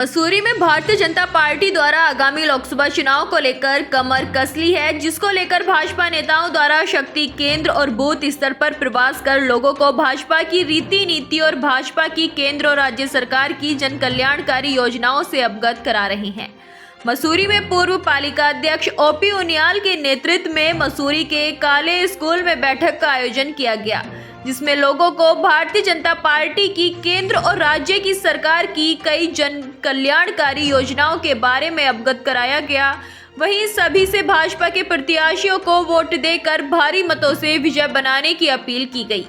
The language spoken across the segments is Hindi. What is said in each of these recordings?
मसूरी में भारतीय जनता पार्टी द्वारा आगामी लोकसभा चुनाव को लेकर कमर कस ली है, जिसको लेकर भाजपा नेताओं द्वारा शक्ति केंद्र और बूथ स्तर पर प्रवास कर लोगों को भाजपा की रीति नीति और भाजपा की केंद्र और राज्य सरकार की जन कल्याणकारी योजनाओं से अवगत करा रहे हैं। मसूरी में पूर्व पालिका अध्यक्ष ओपी उनियाल के नेतृत्व में मसूरी के काले स्कूल में बैठक का आयोजन किया गया, जिसमें लोगों को भारतीय जनता पार्टी की केंद्र और राज्य की सरकार की कई जन कल्याणकारी योजनाओं के बारे में अवगत कराया गया। वहीं सभी से भाजपा के प्रत्याशियों को वोट देकर भारी मतों से विजय बनाने की अपील की गई।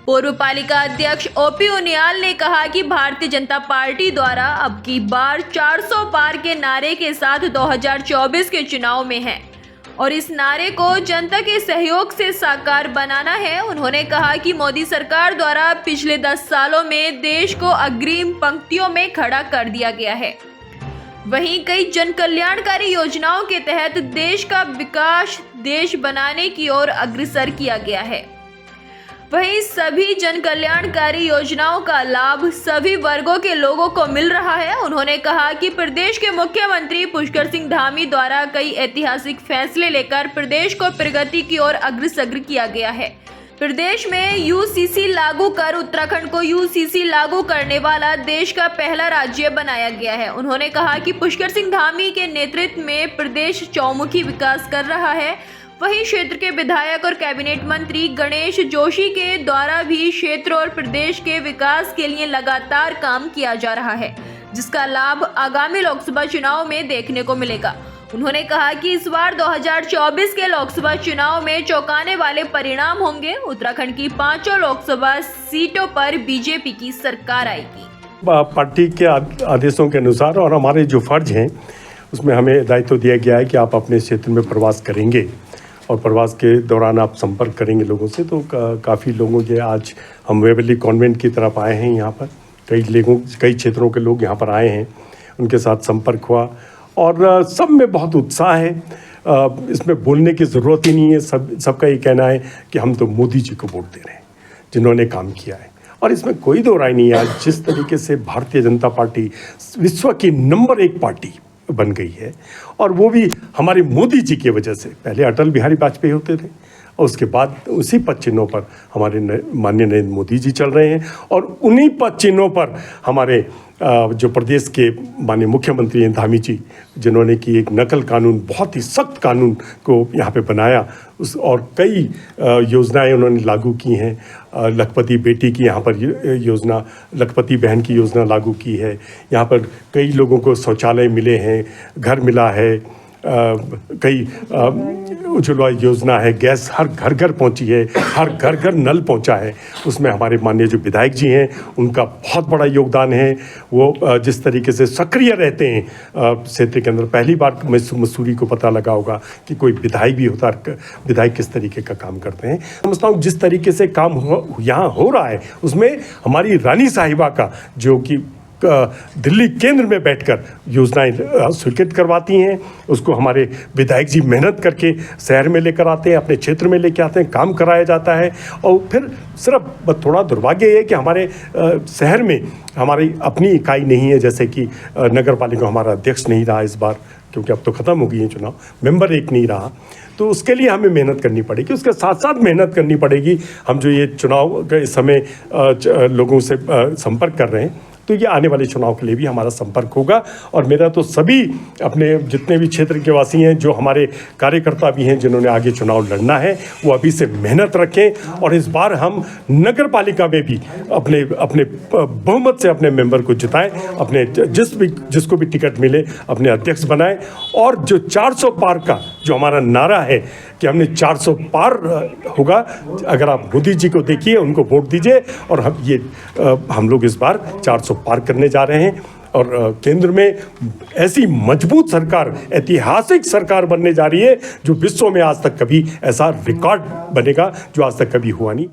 पूर्व पालिका अध्यक्ष ओपी उनियाल ने कहा कि भारतीय जनता पार्टी द्वारा अब की बार 400 पार के नारे के साथ 2024 के चुनाव में है और इस नारे को जनता के सहयोग से साकार बनाना है। उन्होंने कहा कि मोदी सरकार द्वारा पिछले 10 सालों में देश को अग्रिम पंक्तियों में खड़ा कर दिया गया है। वहीं कई जन कल्याणकारी योजनाओं के तहत देश का विकास देश बनाने की ओर अग्रसर किया गया है। वहीं सभी जन कल्याणकारी योजनाओं का लाभ सभी वर्गों के लोगों को मिल रहा है। उन्होंने कहा कि प्रदेश के मुख्यमंत्री पुष्कर सिंह धामी द्वारा कई ऐतिहासिक फैसले लेकर प्रदेश को प्रगति की ओर अग्रसर किया गया है। प्रदेश में यूसीसी लागू कर उत्तराखंड को यूसीसी लागू करने वाला देश का पहला राज्य बनाया गया है। उन्होंने कहा कि पुष्कर सिंह धामी के नेतृत्व में प्रदेश चौमुखी विकास कर रहा है। वहीं क्षेत्र के विधायक और कैबिनेट मंत्री गणेश जोशी के द्वारा भी क्षेत्र और प्रदेश के विकास के लिए लगातार काम किया जा रहा है, जिसका लाभ आगामी लोकसभा चुनाव में देखने को मिलेगा। उन्होंने कहा कि इस बार 2024 के लोकसभा चुनाव में चौंकाने वाले परिणाम होंगे। उत्तराखंड की 5 लोकसभा सीटों पर बीजेपी की सरकार आएगी। पार्टी के आदेशों के अनुसार और हमारे जो फर्ज हैं उसमें हमें दायित्व दिया गया है कि आप अपने क्षेत्र में प्रवास करेंगे और प्रवास के दौरान आप संपर्क करेंगे लोगों से। तो काफ़ी लोगों के आज हम वेवली कॉन्वेंट की तरफ आए हैं। यहाँ पर कई क्षेत्रों के लोग यहाँ पर आए हैं, उनके साथ संपर्क हुआ और सब में बहुत उत्साह है। इसमें बोलने की ज़रूरत ही नहीं है। सबका ये कहना है कि हम तो मोदी जी को वोट दे रहे हैं जिन्होंने काम किया है, और इसमें कोई दो राय नहीं है। आज जिस तरीके से भारतीय जनता पार्टी विश्व की नंबर 1 पार्टी बन गई है, और वो भी हमारे मोदी जी की वजह से। पहले अटल बिहारी वाजपेयी होते थे और उसके बाद उसी पद चिन्हों पर हमारे माननीय नरेंद्र मोदी जी चल रहे हैं, और उन्हीं पद चिन्हों पर हमारे जो प्रदेश के माननीय मुख्यमंत्री हैं धामी जी, जिन्होंने कि एक नकल कानून, बहुत ही सख्त कानून को यहाँ पे बनाया और कई योजनाएं उन्होंने लागू की हैं। लखपति बेटी की यहाँ पर योजना, लखपति बहन की योजना लागू की है। यहाँ पर कई लोगों को शौचालय मिले हैं, घर मिला है, कई उज्ज्वला योजना है, गैस हर घर पहुंची है, हर घर नल पहुंचा है। उसमें हमारे माननीय जो विधायक जी हैं उनका बहुत बड़ा योगदान है। वो जिस तरीके से सक्रिय रहते हैं क्षेत्र के अंदर, पहली बार मसूरी को पता लगा होगा कि कोई विधायक भी होता है, विधायक किस तरीके का काम करते हैं। समझता हूँ जिस तरीके से काम यहाँ हो रहा है उसमें हमारी रानी साहिबा का, जो कि दिल्ली केंद्र में बैठकर योजनाएं स्वीकृत करवाती हैं, उसको हमारे विधायक जी मेहनत करके शहर में लेकर आते हैं, अपने क्षेत्र में लेकर आते हैं, काम कराया जाता है। और फिर सिर्फ थोड़ा दुर्भाग्य है कि हमारे शहर में हमारी अपनी इकाई नहीं है, जैसे कि नगर पालिका हमारा अध्यक्ष नहीं रहा इस बार, क्योंकि अब तो ख़त्म हो गई है चुनाव, मेंबर 1 नहीं रहा। तो उसके लिए हमें मेहनत करनी पड़ेगी, उसके साथ साथ मेहनत करनी पड़ेगी। हम जो ये चुनाव के समय लोगों से संपर्क कर रहे हैं, तो ये आने वाले चुनाव के लिए भी हमारा संपर्क होगा। और मेरा तो सभी अपने जितने भी क्षेत्र के वासी हैं, जो हमारे कार्यकर्ता भी हैं जिन्होंने आगे चुनाव लड़ना है, वो अभी से मेहनत रखें और इस बार हम नगर पालिका में भी अपने बहुमत से अपने मेंबर को जिताएं, अपने जिसको भी टिकट मिले अपने अध्यक्ष बनाएं। और जो 400 पार का जो हमारा नारा है कि हमने 400 पार होगा, अगर आप मोदी जी को देखिए, उनको वोट दीजिए, और हम लोग इस बार 400 पार करने जा रहे हैं। और केंद्र में ऐसी मजबूत सरकार, ऐतिहासिक सरकार बनने जा रही है, जो विश्व में आज तक कभी ऐसा रिकॉर्ड बनेगा जो आज तक कभी हुआ नहीं।